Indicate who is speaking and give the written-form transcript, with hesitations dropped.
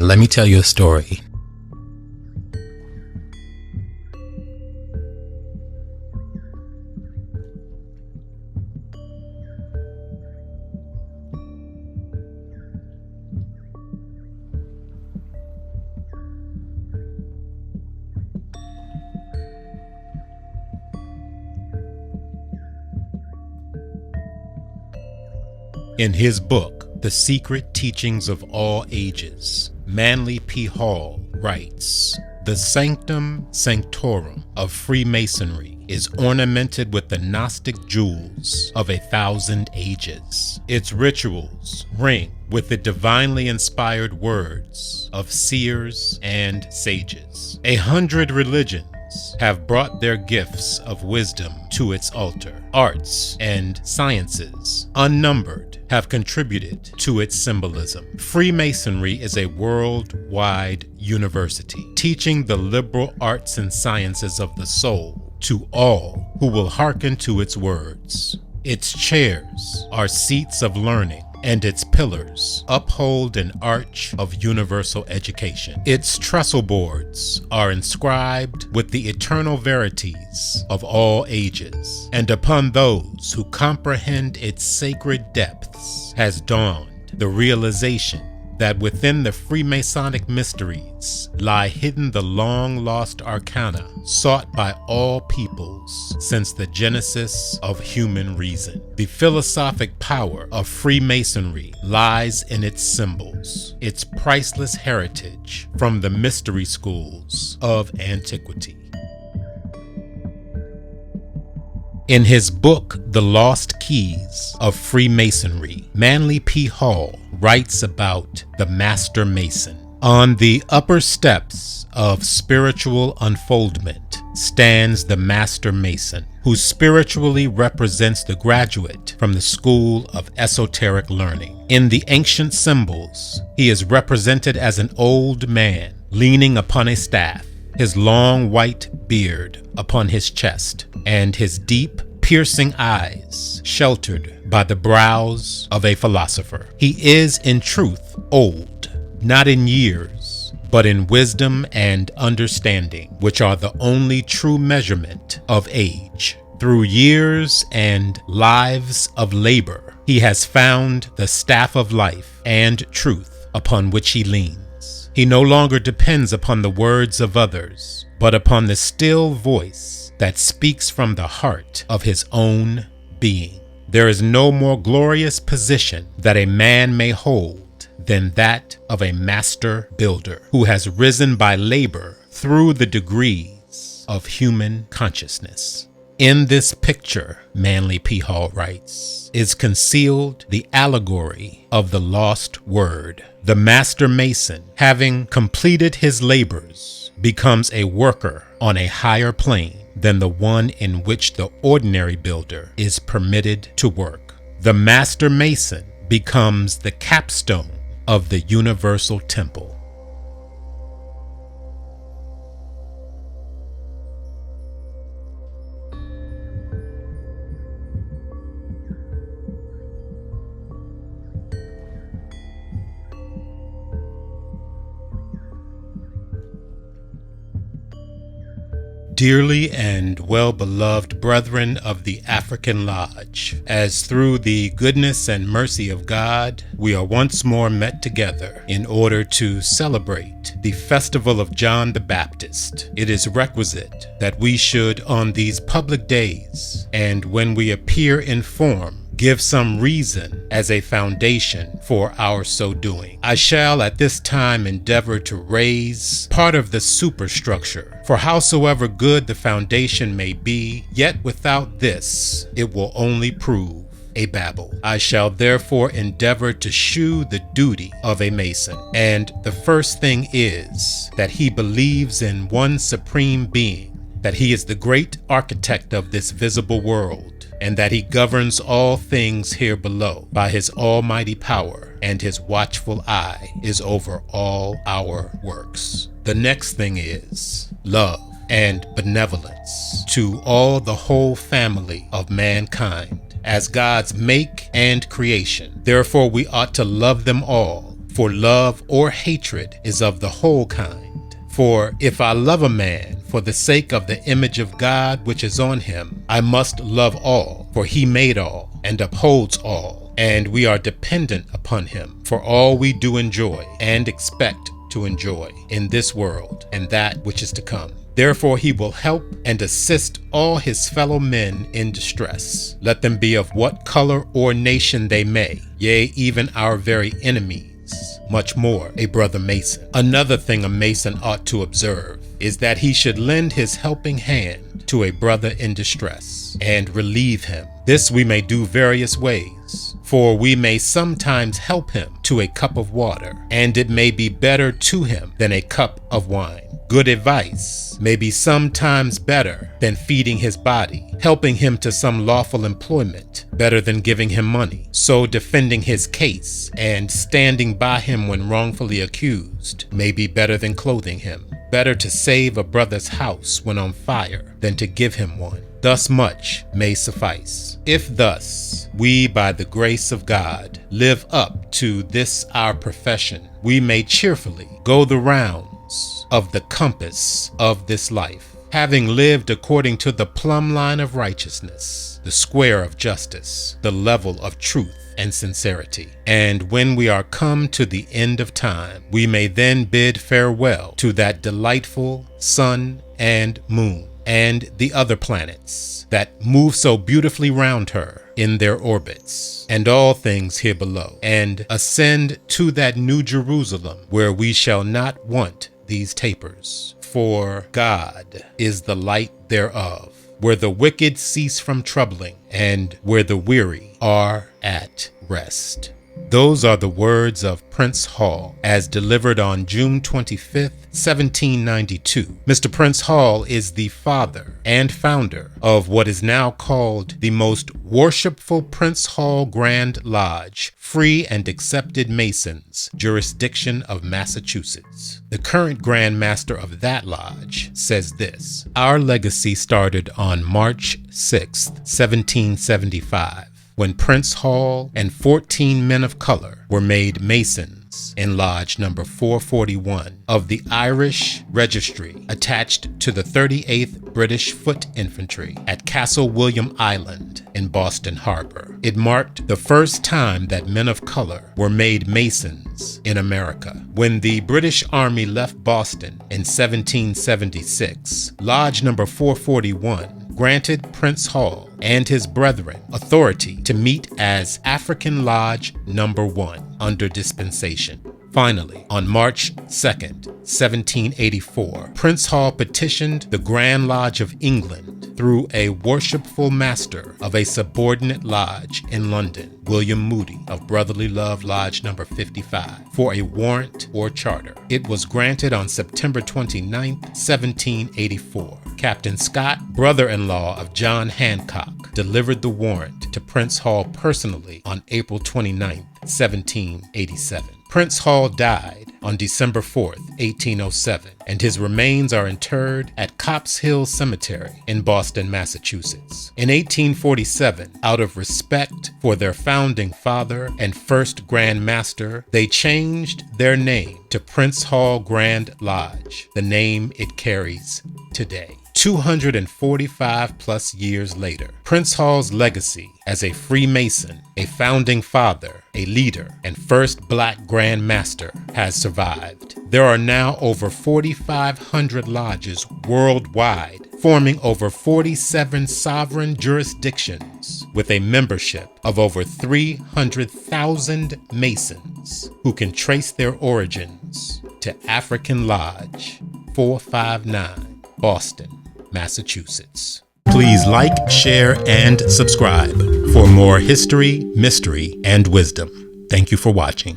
Speaker 1: Let me tell you a story. In his book, The Secret Teachings of All Ages, Manly P. Hall writes, "The sanctum sanctorum of Freemasonry is ornamented with the Gnostic jewels of 1,000 ages. Its rituals ring with the divinely inspired words of seers and sages. 100 religions have brought their gifts of wisdom to its altar. Arts and sciences, unnumbered, have contributed to its symbolism. Freemasonry is a worldwide university, teaching the liberal arts and sciences of the soul to all who will hearken to its words. Its chairs are seats of learning, and its pillars uphold an arch of universal education. Its trestle boards are inscribed with the eternal verities of all ages, and upon those who comprehend its sacred depths has dawned the realization that within the Freemasonic mysteries lie hidden the long-lost arcana sought by all peoples since the genesis of human reason. The philosophic power of Freemasonry lies in its symbols, its priceless heritage from the mystery schools of antiquity." In his book, The Lost Keys of Freemasonry, Manly P. Hall writes about the Master Mason. On the upper steps of spiritual unfoldment stands the Master Mason, who spiritually represents the graduate from the school of esoteric learning. In the ancient symbols, he is represented as an old man leaning upon a staff, his long white beard upon his chest, and his deep, piercing eyes sheltered by the brows of a philosopher. He is, in truth, old, not in years, but in wisdom and understanding, which are the only true measurement of age. Through years and lives of labor, he has found the staff of life and truth upon which he leans. He no longer depends upon the words of others, but upon the still voice that speaks from the heart of his own being. There is no more glorious position that a man may hold than that of a master builder who has risen by labor through the degrees of human consciousness. In this picture, Manly P. Hall writes, is concealed the allegory of the lost word. The Master Mason, having completed his labors, becomes a worker on a higher plane than the one in which the ordinary builder is permitted to work. The Master Mason becomes the capstone of the universal temple. Dearly and well-beloved brethren of the African Lodge, as through the goodness and mercy of God, we are once more met together in order to celebrate the festival of John the Baptist, it is requisite that we should, on these public days, and when we appear in form, give some reason as a foundation for our so doing. I shall at this time endeavor to raise part of the superstructure, for howsoever good the foundation may be, yet without this it will only prove a babel. I shall therefore endeavor to shew the duty of a Mason, and the first thing is that he believes in one supreme being, that he is the great architect of this visible world, and that he governs all things here below by his almighty power, and his watchful eye is over all our works. The next thing is love and benevolence to all the whole family of mankind as God's make and creation. Therefore we ought to love them all for love or hatred is of the whole kind. For if I love a man for the sake of the image of God which is on him, I must love all, for he made all and upholds all, and we are dependent upon him for all we do enjoy and expect to enjoy in this world and that which is to come. Therefore he will help and assist all his fellow men in distress, let them be of what color or nation they may, yea, even our very enemies. Much more a brother Mason. Another thing a Mason ought to observe is that he should lend his helping hand to a brother in distress and relieve him. This we may do various ways, for we may sometimes help him to a cup of water, and it may be better to him than a cup of wine. Good advice may be sometimes better than feeding his body, helping him to some lawful employment better than giving him money. So defending his case and standing by him when wrongfully accused may be better than clothing him. Better to save a brother's house when on fire than to give him one. Thus much may suffice. If thus we, by the grace of God, live up to this our profession, we may cheerfully go the rounds of the compass of this life, having lived according to the plumb line of righteousness, the square of justice, the level of truth and sincerity. And when we are come to the end of time, we may then bid farewell to that delightful sun and moon and the other planets that move so beautifully round her in their orbits, and all things here below, and ascend to that new Jerusalem where we shall not want these tapers. For God is the light thereof, where the wicked cease from troubling, and where the weary are at rest. Those are the words of Prince Hall as delivered on June 25th, 1792. Mr. Prince Hall is the father and founder of what is now called the most worshipful Prince Hall Grand Lodge, Free and Accepted Masons, jurisdiction of Massachusetts. The current Grand Master of that lodge says this: "Our legacy started on March 6th, 1775. When Prince Hall and 14 men of color were made Masons in Lodge number 441 of the Irish Registry attached to the 38th British Foot Infantry at Castle William Island in Boston Harbor. It marked the first time that men of color were made Masons in America. When the British Army left Boston in 1776, Lodge number 441 granted Prince Hall and his brethren authority to meet as African Lodge number 1 under dispensation. Finally, on March 2nd, 1784, Prince Hall petitioned the Grand Lodge of England through a worshipful master of a subordinate lodge in London, William Moody of Brotherly Love Lodge number 55, for a warrant or charter. It was granted on September 29th, 1784. Captain Scott, brother-in-law of John Hancock, delivered the warrant to Prince Hall personally on April 29th, 1787. Prince Hall died on December 4th, 1807, and his remains are interred at Copp's Hill Cemetery in Boston, Massachusetts. In 1847, out of respect for their founding father and first Grand Master, they changed their name to Prince Hall Grand Lodge, the name it carries today. 245 plus years later, Prince Hall's legacy as a Freemason, a founding father, a leader, and first Black Grand Master has survived. There are now over 4,500 lodges worldwide, forming over 47 sovereign jurisdictions with a membership of over 300,000 Masons who can trace their origins to African Lodge 459, Boston, Massachusetts. Please like, share, and subscribe for more history, mystery, and wisdom. Thank you for watching.